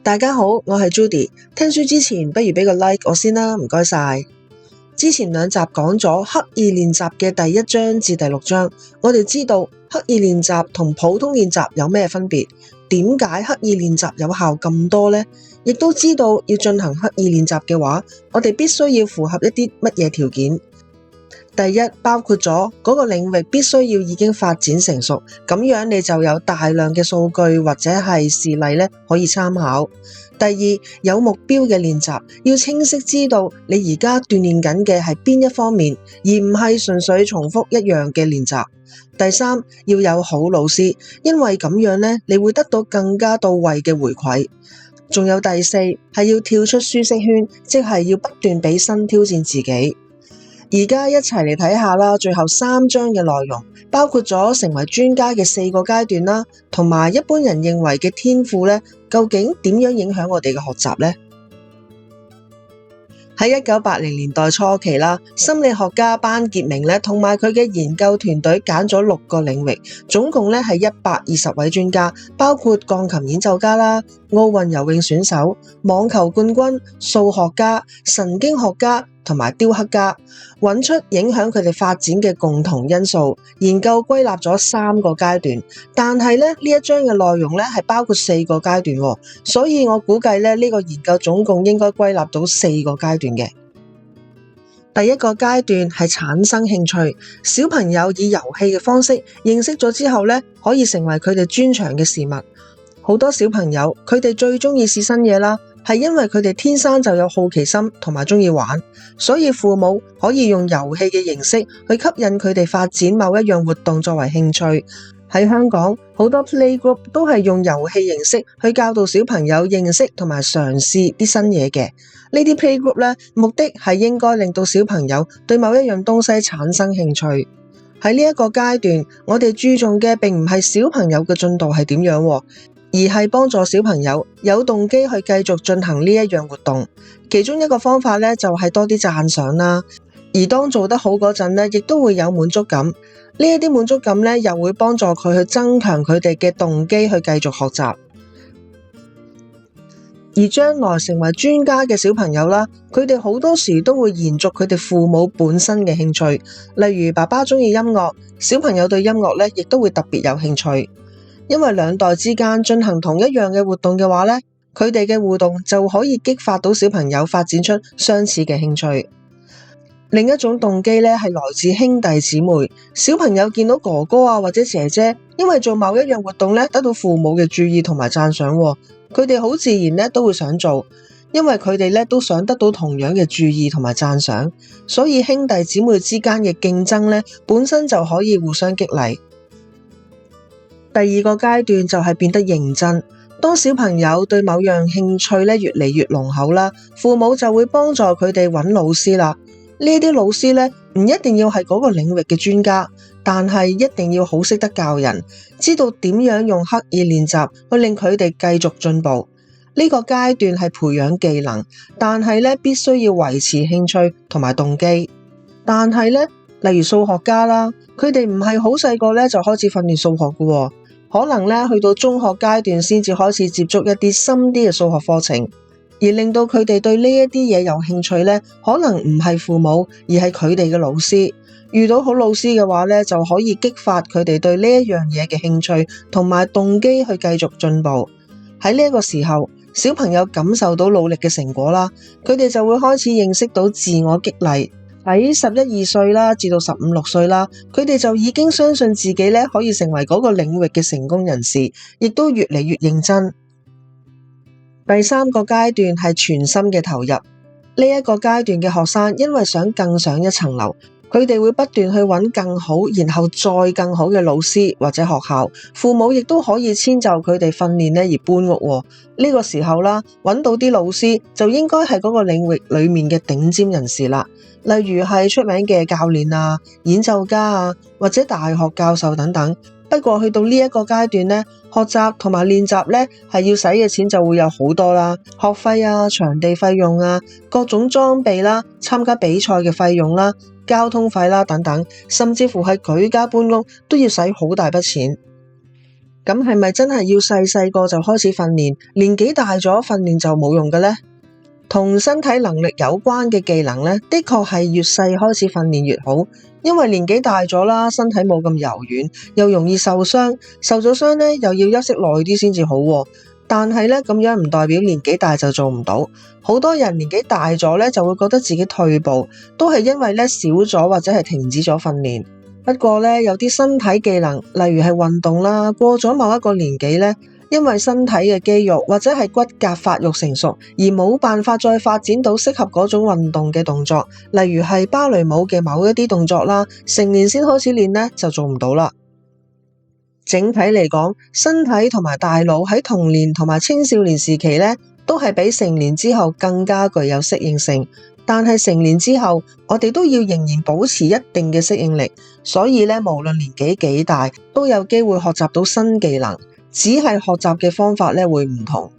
大家好，我係 Judy。聽書之前，不如俾個 like 我先啦，唔該晒。之前2集講咗刻意練習嘅第1章至第6章，我哋知道刻意練習同普通練習有咩分別？點解刻意練習有效咁多呢？亦都知道要進行刻意練習嘅話，我哋必須要符合一啲乜嘢條件？第一，包括咗嗰個領域必須要已經發展成熟，咁樣你就有大量嘅數據或者係事例可以參考。第二，有目標嘅練習，要清晰知道你而家鍛鍊緊嘅係邊一方面，而唔係純粹重複一樣嘅練習。第三，要有好老師，因為咁樣你會得到更加到位嘅回饋。仲有第四，係要跳出舒適圈，即係要不斷俾新挑戰自己。而家一齊嚟睇下啦，最後3章嘅內容包括咗成為專家嘅4個階段啦，同埋一般人認為嘅天賦究竟點樣影響我哋嘅學習呢？喺1980年代初期啦，心理學家班傑明同埋佢嘅研究團隊揀咗6個領域，總共係120位專家，包括鋼琴演奏家啦、奧運游泳選手、網球冠軍、數學家、神經學家同埋雕刻家，揾出影響佢哋發展嘅共同因素，研究歸納咗3個階段。但係呢一章嘅內容係包括4個階段，所以我估計呢個研究總共應該歸納到4個階段嘅。第一個階段係產生興趣，小朋友以遊戲嘅方式認識咗之後可以成為佢哋專長嘅事物。好多小朋友佢哋最中意試新嘢啦，係因為佢哋天生就有好奇心同埋中意玩，所以父母可以用遊戲嘅形式去吸引佢哋發展某一樣活動作為興趣。喺香港，好多 playgroup 都係用遊戲形式去教導小朋友認識同埋嘗試啲新嘢嘅。呢啲 playgroup 目的係應該令到小朋友對某一樣東西產生興趣。喺呢一個階段，我哋注重嘅並唔係小朋友嘅進度係點樣，而係幫助小朋友有動機去繼續進行呢一樣活動。其中一個方法就係多啲讚賞啦，而當做得好嗰陣亦都會有滿足感。呢一啲滿足感又會幫助佢去增強佢哋嘅動機去繼續學習。而將來成為專家嘅小朋友啦，佢哋好多時都會延續佢哋父母本身嘅興趣，例如爸爸中意音樂，小朋友對音樂亦都會特別有興趣。因為2代之間進行同一樣嘅活動嘅話佢哋嘅互動就可以激發到小朋友發展出相似嘅興趣。另一種動機係來自兄弟姊妹，小朋友見到哥哥或者姐姐因為做某一樣活動得到父母嘅注意同埋讚賞，佢哋好自然都會想做，因為佢哋都想得到同樣嘅注意同埋讚賞，所以兄弟姊妹之間嘅競爭本身就可以互相激勵。第2個階段就係變得認真。當小朋友對某樣興趣越嚟越濃厚啦，父母就會幫助佢哋揾老師啦。呢啲老師唔一定要係嗰個領域嘅專家，但係一定要好識得教人，知道點樣用刻意練習去令佢哋繼續進步。呢個階段係培養技能，但係必須要維持興趣同埋動機。但係例如數學家啦，佢哋唔係好細個就開始訓練數學嘅，可能去到中學階段先至開始接觸一啲深啲嘅數學課程，而令到佢哋對呢一啲嘢有興趣可能唔係父母，而係佢哋嘅老師。遇到好老師嘅話就可以激發佢哋對呢一樣嘢嘅興趣同埋動機去繼續進步。喺呢一個時候，小朋友感受到努力嘅成果啦，佢哋就會開始認識到自我激勵。喺11、12歲啦，至到15、16歲啦，佢哋就已經相信自己可以成為嗰個領域嘅成功人士，亦都越嚟越認真。第3個階段係全心嘅投入。呢一個階段嘅學生因為想更上一層樓，佢哋會不斷去揾更好，然後再更好嘅老師或者學校，父母亦都可以遷就佢哋訓練而搬屋。呢個時候啦，揾到啲老師就應該係嗰個領域裏面嘅頂尖人士啦，例如係出名嘅教練啊、演奏家啊，或者大學教授等等。不過去到呢一個階段學習同埋練習係要使嘅錢就會有好多啦，學費啊、場地費用啊、各種裝備啦、參加比賽嘅費用啦、交通費啦等等，甚至乎係舉家搬屋都要使好大筆錢。咁係咪真係要細個就開始訓練，年紀大咗訓練就冇用嘅呢？同身體能力有關嘅技能呢，的確係越細開始訓練越好，因為年紀大咗啦，身體冇咁柔軟，又容易受傷，受咗傷呢又要休息耐啲先至好。但係呢，咁樣唔代表年紀大就做唔到，好多人年紀大咗呢就會覺得自己退步，都係因為呢少咗或者係停止咗訓練。不過呢，有啲身體技能，例如係運動啦，過咗某一個年紀呢，因為身體嘅肌肉或者係骨骼發育成熟，而冇辦法再發展到適合嗰種運動嘅動作，例如係芭蕾舞嘅某一啲動作啦，成年先開始練呢，就做唔到啦。整體嚟講，身體同埋大腦喺童年同埋青少年時期呢，都係比成年之後更加具有適應性。但係成年之後，我哋都要仍然保持一定嘅適應力，所以呢，無論年紀幾大，都有機會學習到新技能，只係學習嘅方法呢會唔同。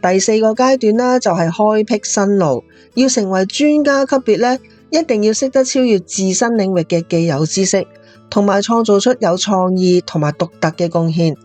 第四個階段呢，就係開闢新路，要成為專家級別呢，一定要識得超越自身領域嘅既有知識，同埋創造出有創意同埋獨特嘅貢獻。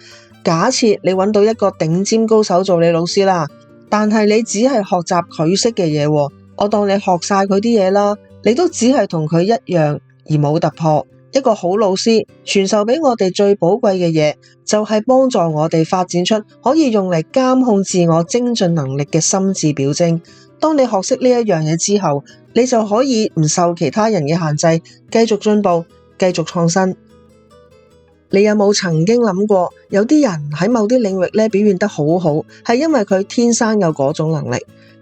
假設你揾到一個頂尖高手做你老師啦，但係你只係學習佢識嘅嘢，我當你學晒佢啲嘢啦，你都只係同佢一樣而冇突破。一個好老師傳授俾我哋最寶貴嘅嘢，就係幫助我哋發展出可以用嚟監控自我精進能力嘅心智表徵。當你學識呢一樣嘢之後，你就可以唔受其他人嘅限制，繼續進步，繼續創新。你有冇曾經諗過，有啲人喺某啲領域咧表現得好好，係因為佢天生有嗰種能力，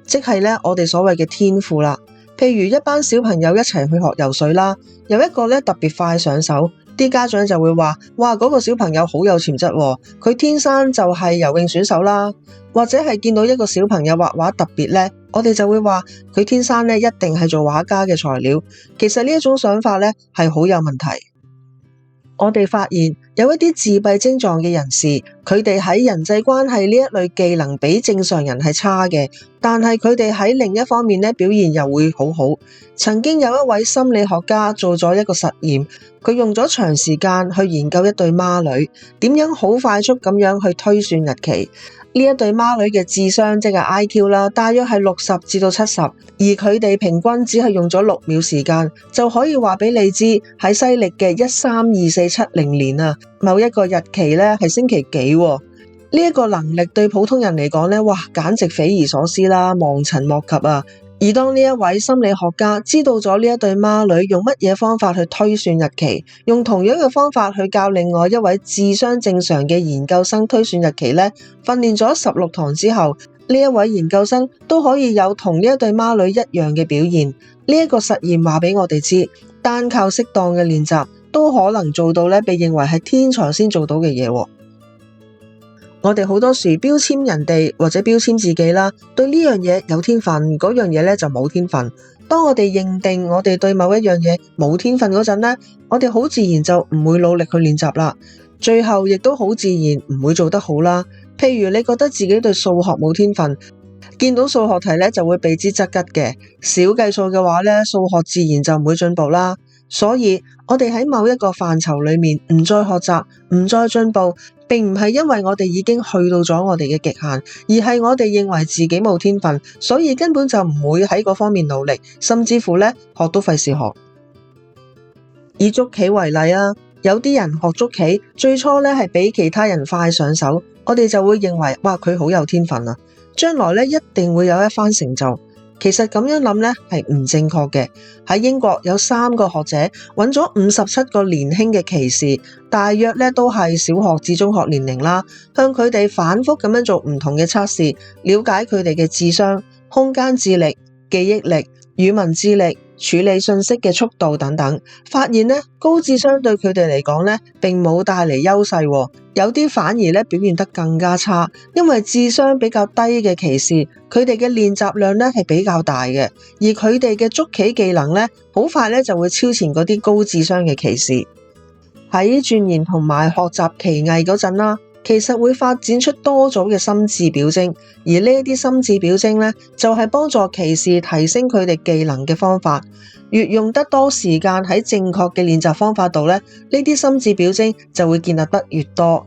即係咧我哋所謂嘅天賦啦。譬如一班小朋友一齊去學游水啦，有一個咧特別快上手，啲家長就會話：哇，嗰個小朋友好有潛質喎，佢天生就係游泳選手啦。或者係見到一個小朋友畫畫特別叻，我哋就會話佢天生咧一定係做畫家嘅材料。其實呢一種想法咧係好有問題。我哋發現有一啲自閉症狀嘅人士，佢哋喺人際關係呢一類技能比正常人係差嘅，但係佢哋喺另一方面咧表現又會好好。曾經有一位心理學家做咗一個實驗，佢用咗長時間去研究一對孖女，點樣好快速咁樣去推算日期。呢一對孖女嘅智商即係 IQ 啦，大約係60至到70，而佢哋平均只係用咗6秒時間，就可以話俾你知喺西曆嘅132470年啊，某一個日期咧係星期幾。呢一個能力對普通人嚟講咧，哇，簡直匪夷所思啦，望塵莫及啊！而當呢一位心理學家知道咗呢一對孖女用乜嘢方法去推算日期，用同樣嘅方法去教另外一位智商正常嘅研究生推算日期呢，訓練咗16堂之後，呢一位研究生都可以有同呢一對孖女一樣嘅表現。呢一個實驗話俾我哋知，單靠適當嘅練習都可能做到呢被認為係天才先做到嘅嘢。我哋好多時標籤人哋或者標籤自己啦，對呢樣嘢有天分，嗰樣嘢咧就冇天分。當我哋認定我哋對某一樣嘢冇天分嗰陣咧，我哋好自然就唔會努力去練習啦，最後亦都好自然唔會做得好啦。譬如你覺得自己對數學冇天分，見到數學題咧就會避之則吉嘅，少計數嘅話咧，數學自然就唔會進步啦。所以我哋喺某一個範疇裏面唔再學習，唔再進步，並唔係因為我哋已經去到咗我哋嘅極限，而係我哋認為自己冇天分，所以根本就唔會喺嗰方面努力，甚至乎咧學都費事學。以捉棋為例啊，有啲人學捉棋，最初咧係比其他人快上手，我哋就會認為哇，佢好有天分啊，將來咧一定會有一番成就。其實咁樣諗咧係唔正確嘅。喺英國有3個學者揾咗57個年輕嘅棋士，大約咧都係小學至中學年齡啦，向佢哋反覆咁樣做唔同嘅測試，了解佢哋嘅智商、空間智力、記憶力、語文智力、處理信息嘅速度等等，發現咧高智商對佢哋嚟講咧並冇帶嚟優勢，有啲反而咧表現得更加差，因為智商比較低嘅棋士，佢哋嘅練習量咧係比較大嘅，而佢哋嘅捉棋技能咧好快咧就會超前嗰啲高智商嘅棋士。喺鑽研同埋學習棋藝嗰陣啦，其實會發展出多組嘅心智表徵，而呢啲心智表徵呢，就係幫助棋士提升佢哋技能嘅方法。越用得多時間喺正確嘅練習方法度呢，呢啲心智表徵就會建立得越多。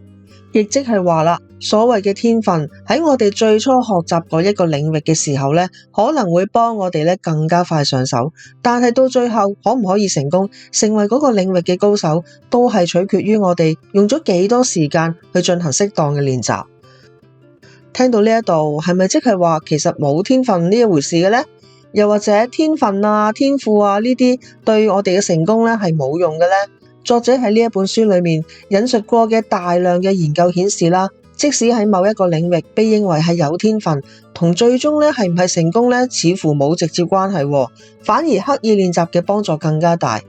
亦即係話啦，所謂嘅天分喺我哋最初學習嗰一個領域嘅時候呢，可能會幫我哋更加快上手，但係到最後可唔可以成功成為嗰個領域嘅高手，都係取決於我哋用咗幾多時間去進行適當嘅練習。聽到呢一度，係咪即係話其實冇天分呢一回事嘅呢？又或者天分啊、天賦啊呢啲對我哋嘅成功係冇用嘅呢？作者喺呢一本書裏面引述過嘅大量嘅研究顯示啦，即使喺某一個領域被認為係有天分，同最終係唔係成功似乎冇直接關係，反而刻意練習嘅幫助更加大。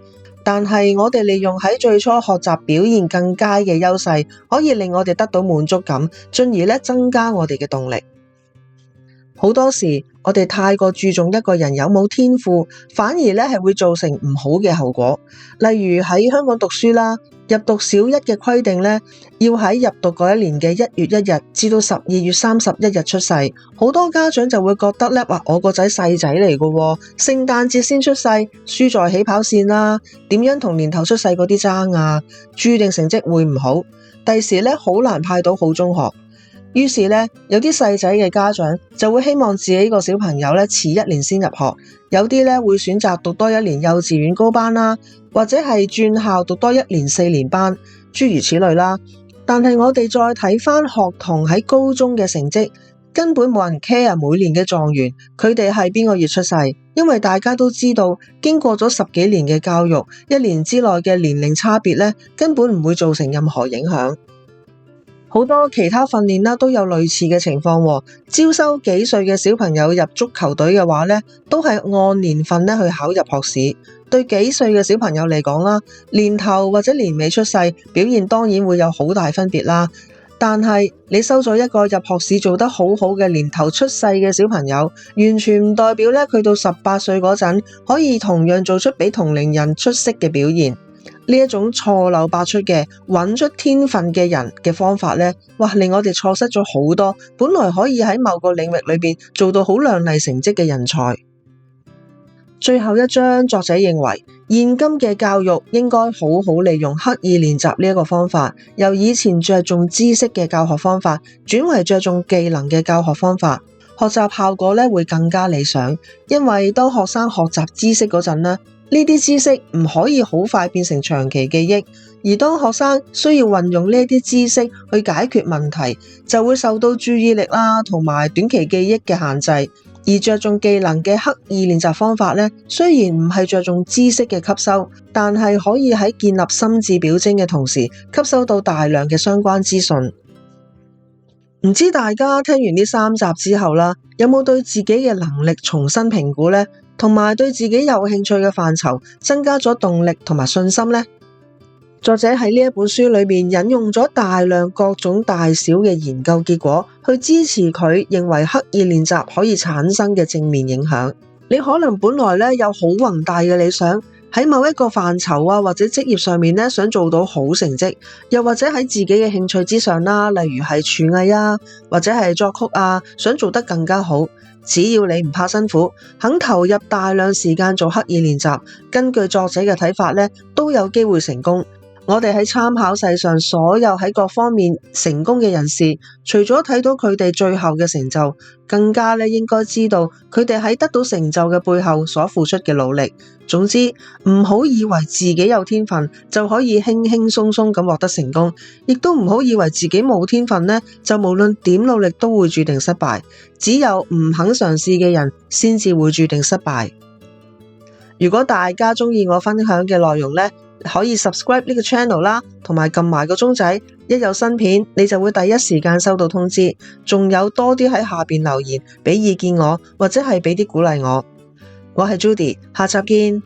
但係我哋利用喺最初學習表現更佳嘅優勢，可以令我哋得到滿足感，進而增加我哋嘅動力。好多時我哋太過注重一個人有冇天賦，反而係會造成唔好嘅後果。例如喺香港讀書啦，入讀小一嘅規定要喺入讀嗰一年嘅1月1日至到12月31日出世。好多家長就會覺得話我個仔細仔嚟㗎，聖誕節先出世，輸在起跑線啦，點樣同年頭出世嗰啲爭啊，注定成績會唔好，第時好難派到好中學。於是有啲細仔嘅家長就會希望自己個小朋友遲1年先入學，有啲會選擇讀多1年幼稚園高班啦，或者係轉校讀多1年4年班，諸如此類啦。但係我哋再睇返學童喺高中嘅成績，根本冇人 care 每年嘅狀元佢哋係邊個月出世，因為大家都知道經過咗10幾年嘅教育，1年之內嘅年齡差別根本唔會造成任何影響。好多其他訓練都有類似嘅情況，招收幾歲嘅小朋友入足球隊嘅話都係按年份去考入學試。對幾歲嘅小朋友嚟講啦，年頭或者年尾出世，表現當然會有好大分別啦。但係你收咗一個入學試做得好好嘅年頭出世嘅小朋友，完全唔代表佢到18歲嗰陣可以同樣做出比同齡人出色嘅表現。呢一種錯漏百出嘅揾出天分嘅人嘅方法令我哋錯失咗好多本來可以喺某個領域裏邊做到好亮麗成績嘅人才。最後一章，作者認為現今嘅教育應該好好利用刻意練習呢一個方法，由以前着重知識嘅教學方法轉為着重技能嘅教學方法，學習效果會更加理想。因為當學生學習知識嗰陣呢啲知識唔可以好快變成長期記憶，而當學生需要運用呢啲知識去解決問題，就會受到注意力啦同埋短期記憶嘅限制。而着重技能嘅刻意練習方法雖然唔係着重知識嘅吸收，但係可以喺建立心智表徵嘅同時，吸收到大量嘅相關資訊。唔知大家聽完呢3集之後有冇對自己嘅能力重新評估呢？同埋對自己有興趣嘅範疇增加咗動力同埋信心呢？作者喺呢一本書裏面引用咗大量各種大小嘅研究結果，去支持佢認為刻意練習可以產生嘅正面影響。你可能本來有好宏大嘅理想，喺某一個範疇啊或者職業上面想做到好成績，又或者喺自己嘅興趣之上啦，例如係廚藝啊或者係作曲啊，想做得更加好。只要你唔怕辛苦，肯投入大量時間做刻意練習，根據作者嘅睇法都有機會成功。我哋喺參考世上所有喺各方面成功嘅人士，除咗睇到佢哋最後嘅成就，更加應該知道佢哋喺得到成就嘅背後所付出嘅努力。總之，唔好以為自己有天分就可以輕輕鬆鬆咁獲得成功，亦都唔好以為自己冇天分就無論點努力都會注定失敗。只有唔肯嘗試嘅人先至會注定失敗。如果大家鍾意我分享嘅內容可以 subscribe 呢個 channel 啦，同埋撳埋個鐘仔，一有新片你就會第一時間收到通知。仲有多啲喺下邊留言，俾意見我，或者係俾啲鼓勵我。我係 Judy，下集見。